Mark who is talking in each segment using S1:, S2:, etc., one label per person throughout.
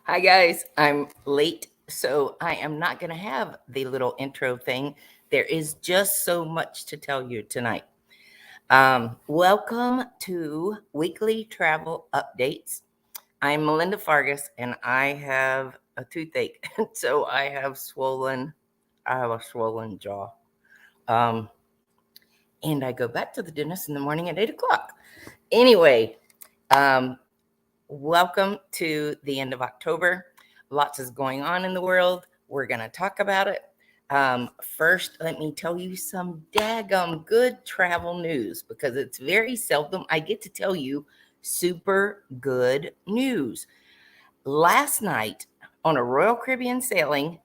S1: Hi, guys. I'm late, so I am not going to have the little intro thing. There is just so much to tell you tonight. Welcome to Weekly Travel Updates. I'm Melinda Fargus, and I have a toothache, so I have a swollen jaw. And I go back to the dentist in the morning at 8 o'clock. Anyway, um, welcome to the end of October. Lots is going on in the world. We're going to talk about it. First, let me tell you some daggum good travel news because it's very seldom I get to tell you super good news. Last night on a Royal Caribbean sailing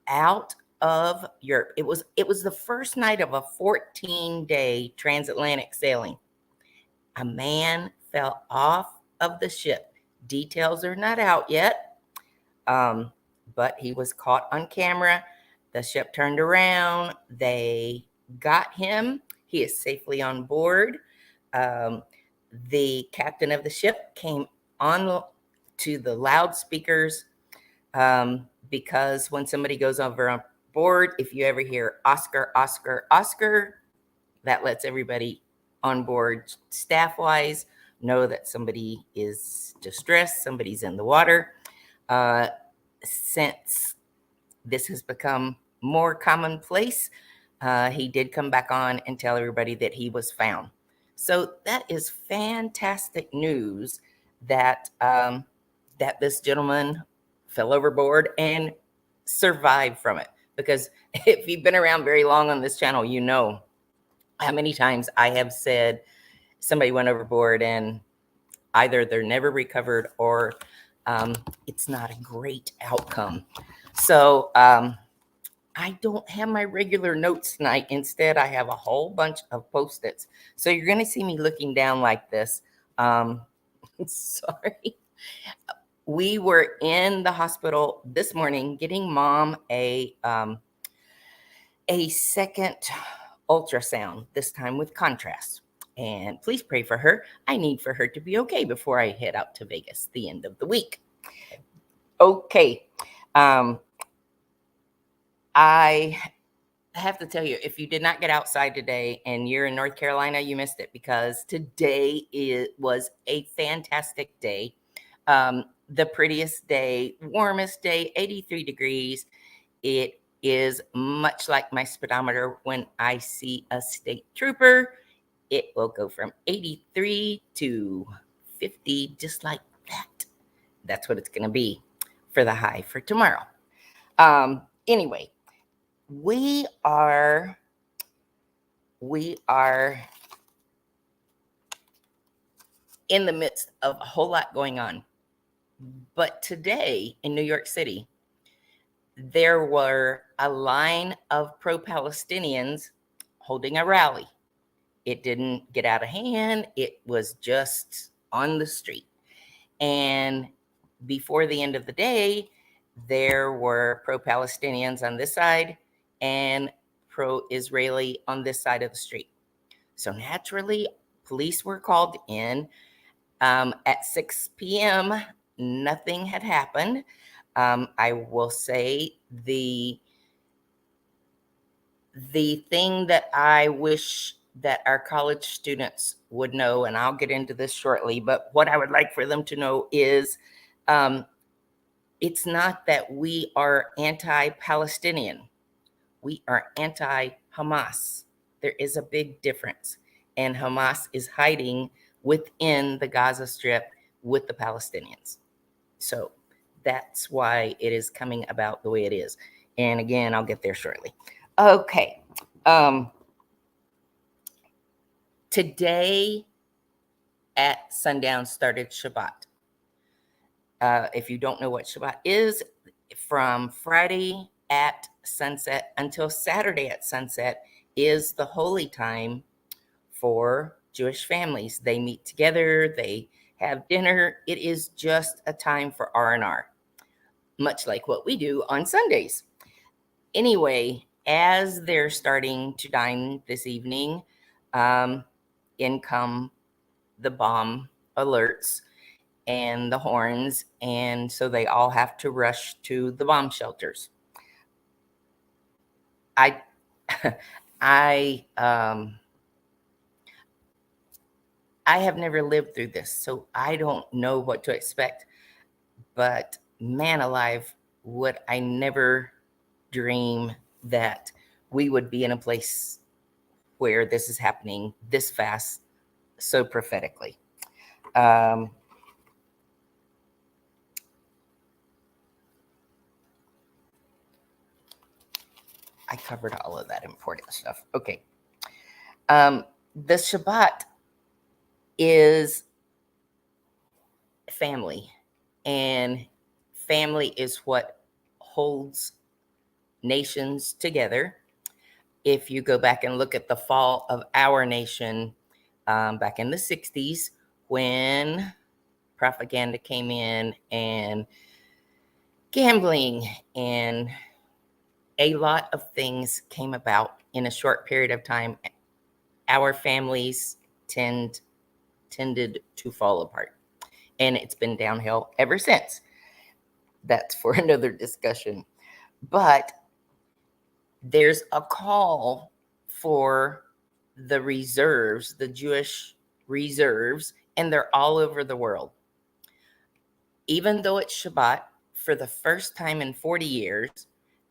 S1: out of Europe, it was the first night of a 14-day transatlantic sailing. A man fell off of the ship. Details are not out yet, but he was caught on camera. The ship turned around. They got him. He is safely on board. The captain of the ship came on to the loudspeakers because when somebody goes over on board, if you ever hear Oscar, Oscar, Oscar, that lets everybody on board staff-wise know that somebody is distressed, somebody's in the water. Since this has become more commonplace, he did come back on and tell everybody that he was found. So that is fantastic news that that this gentleman fell overboard and survived from it. Because if you've been around very long on this channel, you know how many times I have said somebody went overboard and either they're never recovered or it's not a great outcome. So I don't have my regular notes tonight. Instead, I have a whole bunch of Post-its. So you're going to see me looking down like this. Sorry. We were in the hospital this morning getting Mom a second ultrasound, this time with contrast. And please pray for her. I need for her to be okay before I head out to Vegas the end of the week. Okay. I have to tell you, if you did not get outside today and you're in North Carolina, you missed it because today was a fantastic day. The prettiest day, warmest day, 83 degrees. It is much like my speedometer when I see a state trooper. It will go from 83 to 50, just like that. That's what it's going to be for the high for tomorrow. Anyway, we are in the midst of a whole lot going on. But today in New York City, there were a line of pro-Palestinians holding a rally. It didn't get out of hand. It was just on the street. And before the end of the day, there were pro-Palestinians on this side and pro-Israeli on this side of the street. So naturally, police were called in. At 6 p.m., nothing had happened. I will say the thing that I wish that our college students would know, and I'll get into this shortly, but what I would like for them to know is it's not that we are anti-Palestinian. We are anti-Hamas. There is a big difference. And Hamas is hiding within the Gaza Strip with the Palestinians. So that's why it is coming about the way it is. And again, I'll get there shortly. Okay. Today at sundown started Shabbat. If you don't know what Shabbat is, from Friday at sunset until Saturday at sunset is the holy time for Jewish families. They meet together, they have dinner. It is just a time for R&R, much like what we do on Sundays. Anyway, as they're starting to dine this evening, in come the bomb alerts. and the horns, and so they all have to rush to the bomb shelters. I I have never lived through this, so I don't know what to expect. But man alive, would I never dream that we would be in a place where this is happening this fast, so prophetically. I covered all of that important stuff. Okay. The Shabbat is family, and family is what holds nations together. If you go back and look at the fall of our nation back in the 60s, when propaganda came in and gambling and a lot of things came about in a short period of time, our families tended to fall apart. And it's been downhill ever since. That's for another discussion. But there's a call for the reserves, the Jewish reserves, and they're all over the world. Even though it's Shabbat, for the first time in 40 years,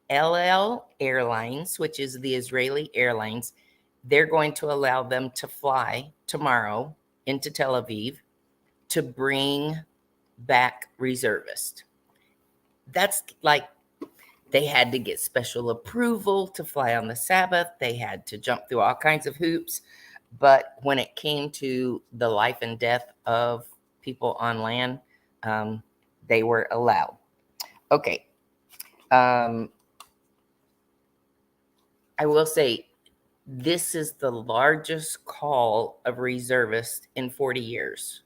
S1: El Al Airlines, which is the Israeli Airlines, they're going to allow them to fly tomorrow into Tel Aviv to bring back reservists. That's like they had to get special approval to fly on the Sabbath. They had to jump through all kinds of hoops. But when it came to the life and death of people on land, they were allowed. Okay. I will say this is the largest call of reservists in 40 years.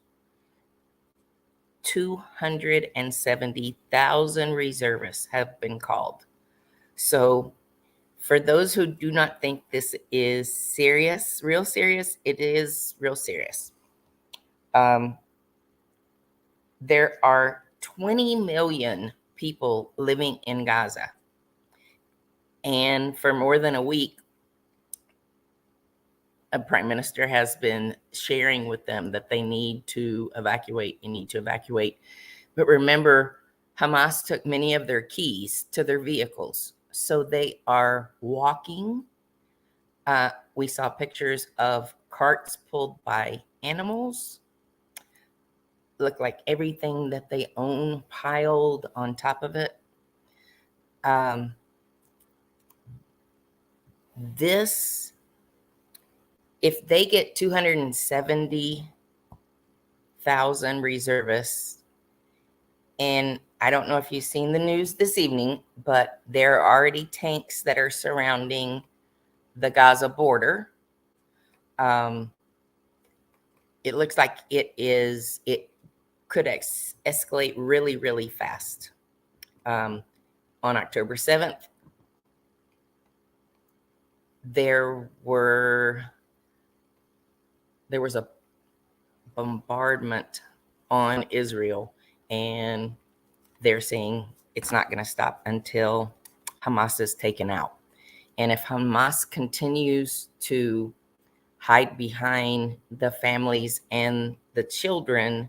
S1: 270,000 reservists have been called. So for those who do not think this is serious, real serious, it is real serious. There are 20 million people living in Gaza. And for more than a week, a prime minister has been sharing with them that they need to evacuate. You need to evacuate. But remember, Hamas took many of their keys to their vehicles. So they are walking. We saw pictures of carts pulled by animals. Look like everything that they own piled on top of it. If they get 270,000 reservists, and I don't know if you've seen the news this evening, but there are already tanks that are surrounding the Gaza border. It looks like it could escalate really, really fast. On October 7th, there was a bombardment on Israel, and they're saying it's not going to stop until Hamas is taken out. And if Hamas continues to hide behind the families and the children,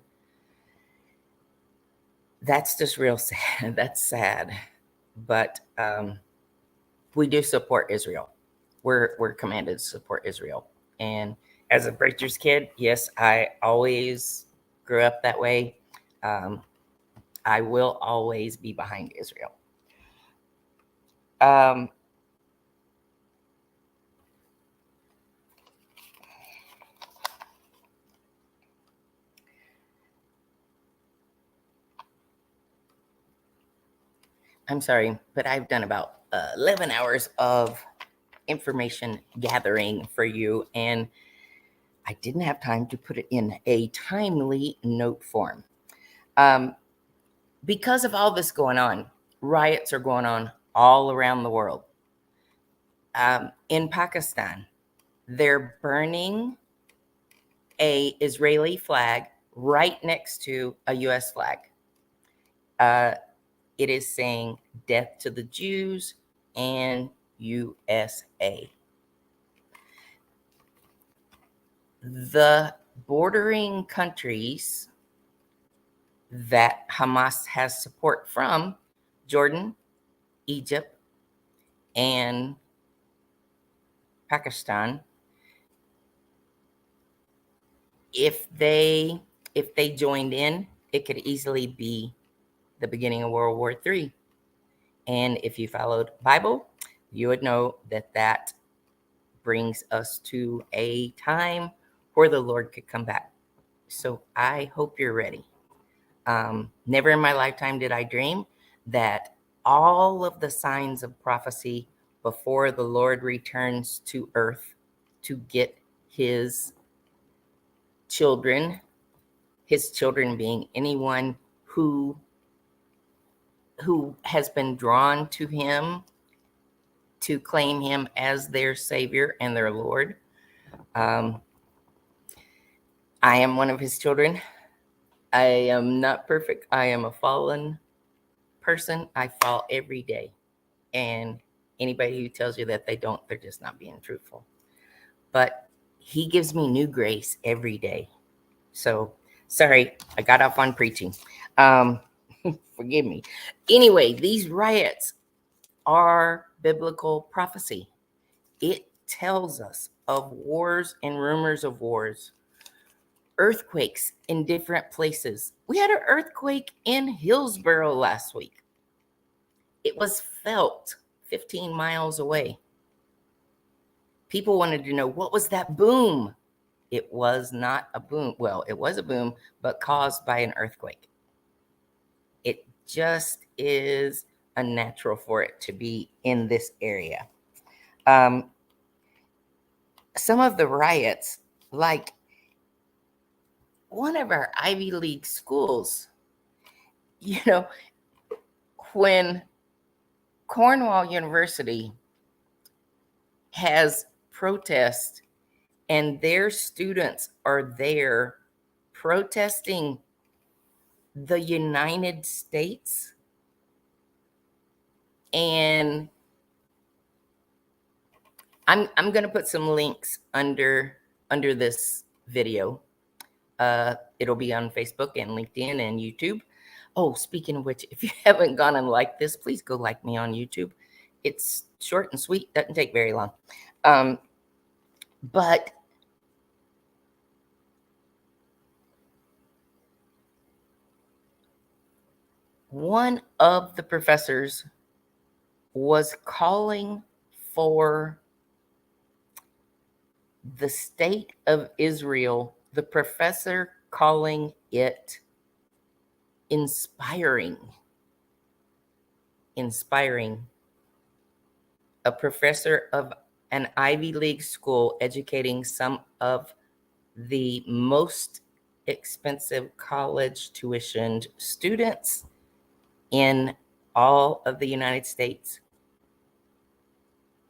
S1: that's just real sad. That's sad. But we do support Israel. We're commanded to support Israel. And as a preacher's kid, yes, I always grew up that way. I will always be behind Israel. I'm sorry, but I've done about 11 hours of information gathering for you, and I didn't have time to put it in a timely note form. Because of all this going on, riots are going on all around the world. In Pakistan, they're burning a Israeli flag right next to a U.S. flag. It is saying death to the Jews and USA. The bordering countries that Hamas has support from, Jordan, Egypt, and Pakistan, if they joined in, it could easily be the beginning of World War III. And if you followed Bible, you would know that that brings us to a time where the Lord could come back. So I hope you're ready. Never in my lifetime did I dream that all of the signs of prophecy before the Lord returns to earth to get his children being anyone who has been drawn to him to claim him as their Savior and their Lord. I am one of his children. I am not perfect. I am a fallen person. I fall every day. And anybody who tells you that they don't, they're just not being truthful. But he gives me new grace every day. So, sorry, I got off on preaching. Forgive me. Anyway, these riots are biblical prophecy. It tells us of wars and rumors of wars, earthquakes in different places. We had an earthquake in Hillsborough last week. It was felt 15 miles away. People wanted to know, what was that boom? It was not a boom. Well, it was a boom, but caused by an earthquake. It just is unnatural for it to be in this area. Some of the riots, like one of our Ivy League schools, when Cornwall University has protests and their students are there protesting the United States, and I'm going to put some links under this video. It'll be on Facebook and LinkedIn and YouTube. Oh, speaking of which, if you haven't gone and liked this, please go like me on YouTube. It's short and sweet, doesn't take very long. But one of the professors was calling for the state of Israel, the professor calling it inspiring. A professor of an Ivy League school educating some of the most expensive college tuitioned students in all of the United States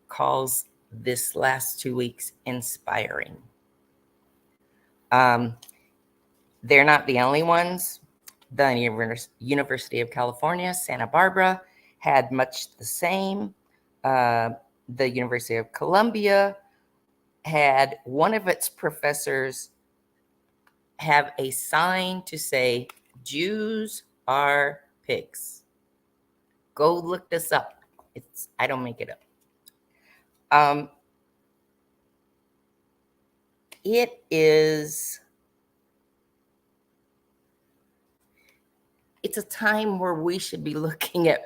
S1: calls this last 2 weeks inspiring. They're not the only ones. The University of California, Santa Barbara had much the same. The University of Columbia had one of its professors have a sign to say, Jews are pigs. Go look this up. I don't make it up. It's a time where we should be looking at,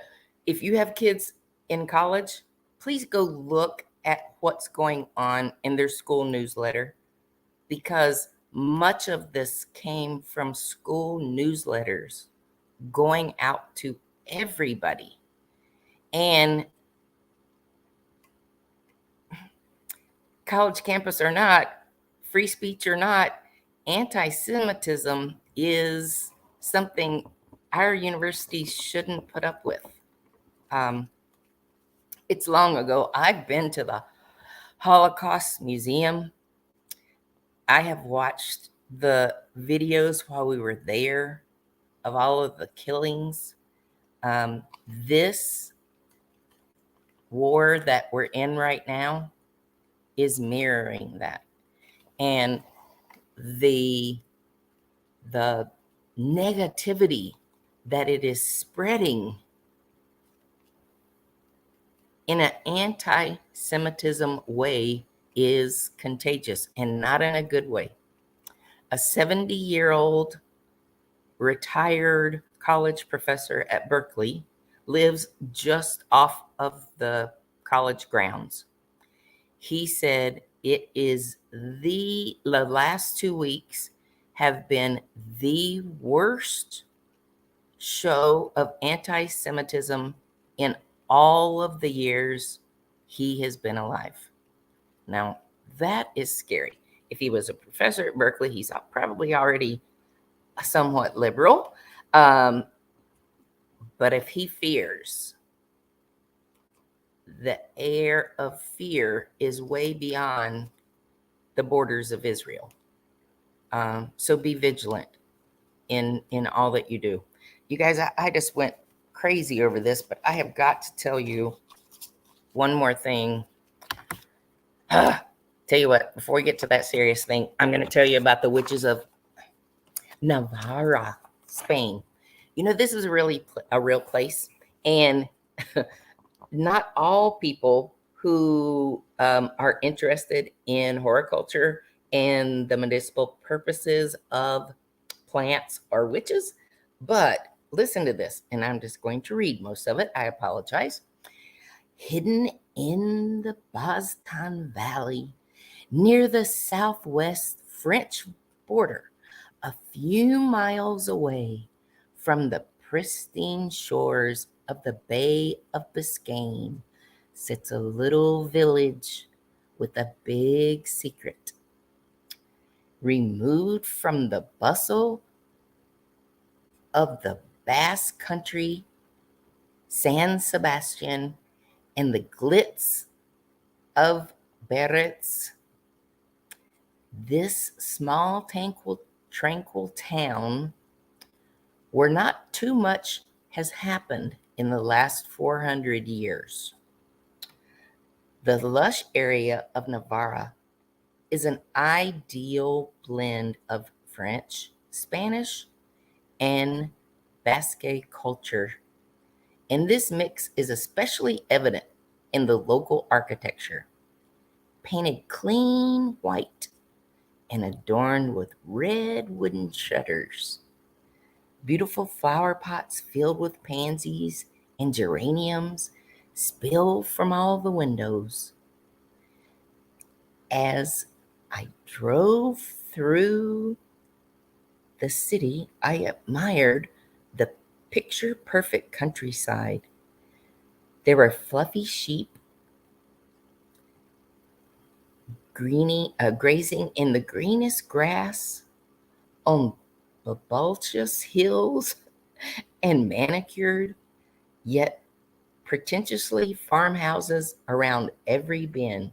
S1: if you have kids in college, please go look at what's going on in their school newsletter, because much of this came from school newsletters going out to everybody. And college campus or not, free speech or not, anti-Semitism is something our universities shouldn't put up with. It's long ago. I've been to the Holocaust Museum. I have watched the videos while we were there of all of the killings. This war that we're in right now is mirroring that. And the negativity that it is spreading in an anti-Semitism way is contagious, and not in a good way. A 70-year-old retired college professor at Berkeley lives just off of the college grounds. He said it is the last 2 weeks have been the worst show of anti-Semitism in all of the years he has been alive. Now, that is scary. If he was a professor at Berkeley, he's probably already somewhat liberal. But if he fears, the air of fear is way beyond the borders of Israel. So be vigilant in all that you do. You guys, I just went crazy over this, but I have got to tell you one more thing. Tell you what, before we get to that serious thing, I'm going to tell you about the witches of Navarra, Spain. You know, this is really a real place, and not all people who are interested in horticulture and the medicinal purposes of plants are witches. But listen to this, and I'm just going to read most of it. I apologize. Hidden in the Baztan Valley, near the southwest French border, a few miles away from the pristine shores of the Bay of Biscayne, sits a little village with a big secret. Removed from the bustle of the Basque Country, San Sebastian, and the glitz of Biarritz, this small, tranquil town, where not too much has happened in the last 400 years. The lush area of Navarra is an ideal blend of French, Spanish, and Basque culture, and this mix is especially evident in the local architecture, painted clean white and adorned with red wooden shutters. Beautiful flower pots filled with pansies and geraniums spill from all the windows. As I drove through the city, I admired the picture-perfect countryside. There were fluffy sheep grazing in the greenest grass on bulbous hills, and manicured yet pretentiously farmhouses around every bend.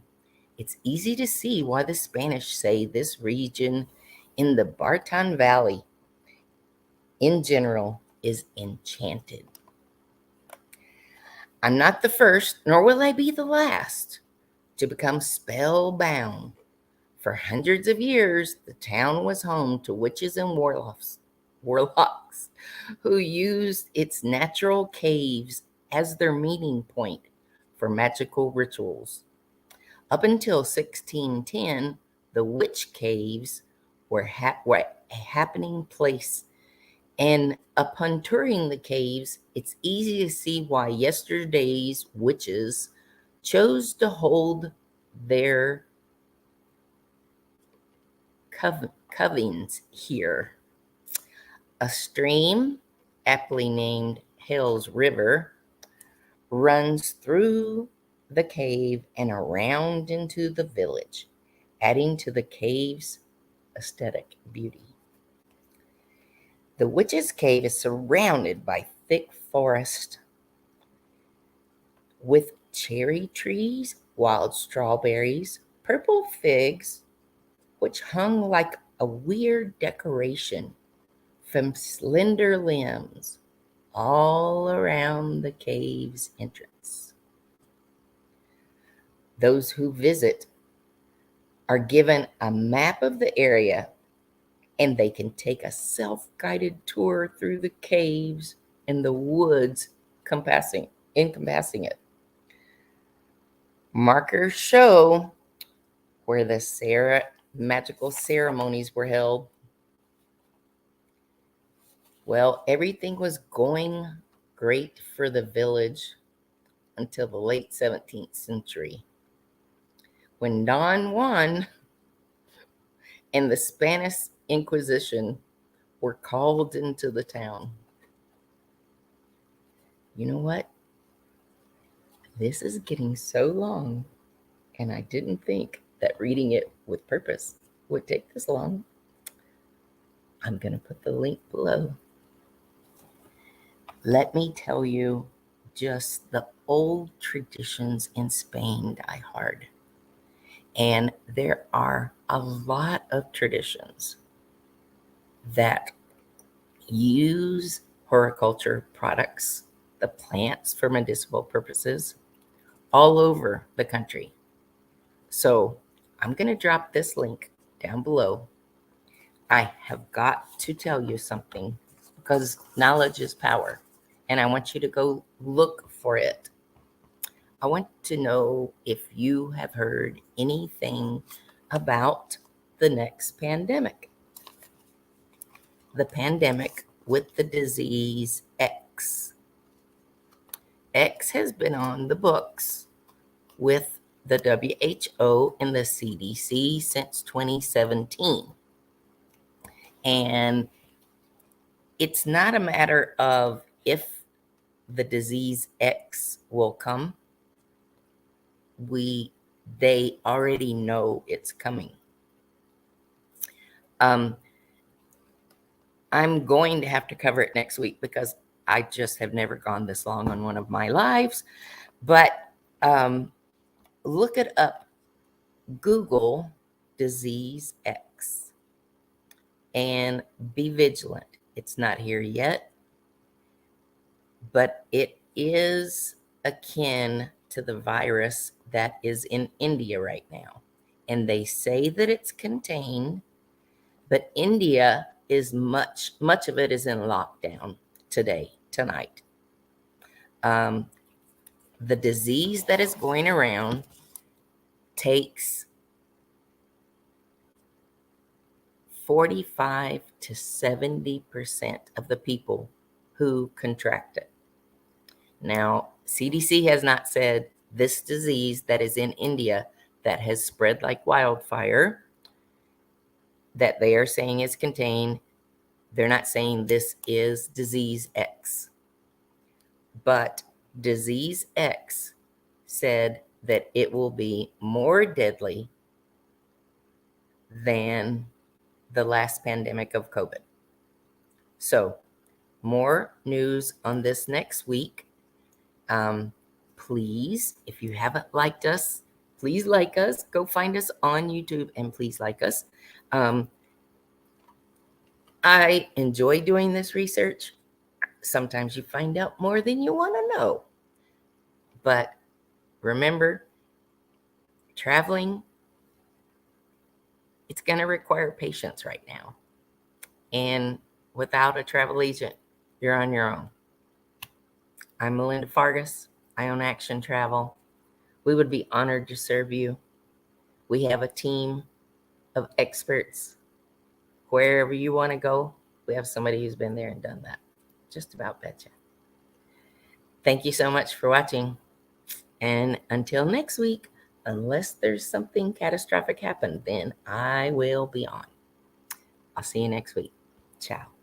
S1: It's easy to see why the Spanish say this region in the Bartan Valley in general is enchanted. I'm not the first, nor will I be the last, to become spellbound. For hundreds of years, the town was home to witches and warlocks who used its natural caves as their meeting point for magical rituals. Up until 1610, the witch caves were a happening place, and upon touring the caves, it's easy to see why yesterday's witches chose to hold their covens here. A stream, aptly named Hell's River, runs through the cave and around into the village, adding to the cave's aesthetic beauty. The witch's cave is surrounded by thick forest with cherry trees, wild strawberries, purple figs, which hung like a weird decoration from slender limbs all around the cave's entrance. Those who visit are given a map of the area, and they can take a self-guided tour through the caves and the woods encompassing it. Markers show where the magical ceremonies were held. Well, everything was going great for the village until the late 17th century, when Don Juan and the Spanish Inquisition were called into the town. You know what? This is getting so long, and I didn't think that reading it with purpose would take this long. I'm going to put the link below. Let me tell you, just the old traditions in Spain die hard. And there are a lot of traditions that use horticulture products, the plants, for medicinal purposes all over the country. So I'm going to drop this link down below. I have got to tell you something, because knowledge is power, and I want you to go look for it. I want to know if you have heard anything about the next pandemic. The pandemic with the disease X. X has been on the books with the WHO and the CDC since 2017. And it's not a matter of if the disease X will come. They already know it's coming. I'm going to have to cover it next week, because I just have never gone this long on one of my lives. But look it up. Google disease X and be vigilant. It's not here yet, but it is akin to the virus that is in India right now. And they say that it's contained, but India is much of it is in lockdown tonight. The disease that is going around takes 45 to 70% of the people who contract it. Now, CDC has not said this disease that is in India that has spread like wildfire, that they are saying is contained. They're not saying this is disease X. But disease X said that it will be more deadly than the last pandemic of COVID. So more news on this next week. Please, if you haven't liked us, please like us. Go find us on YouTube and please like us. I enjoy doing this research. Sometimes you find out more than you want to know. But remember, traveling, it's going to require patience right now. And without a travel agent, you're on your own. I'm Melinda Fargas. I own Action Travel. We would be honored to serve you. We have a team of experts. Wherever you want to go, we have somebody who's been there and done that. Just about betcha. Thank you so much for watching. And until next week, unless there's something catastrophic happen, then I will be on. I'll see you next week. Ciao.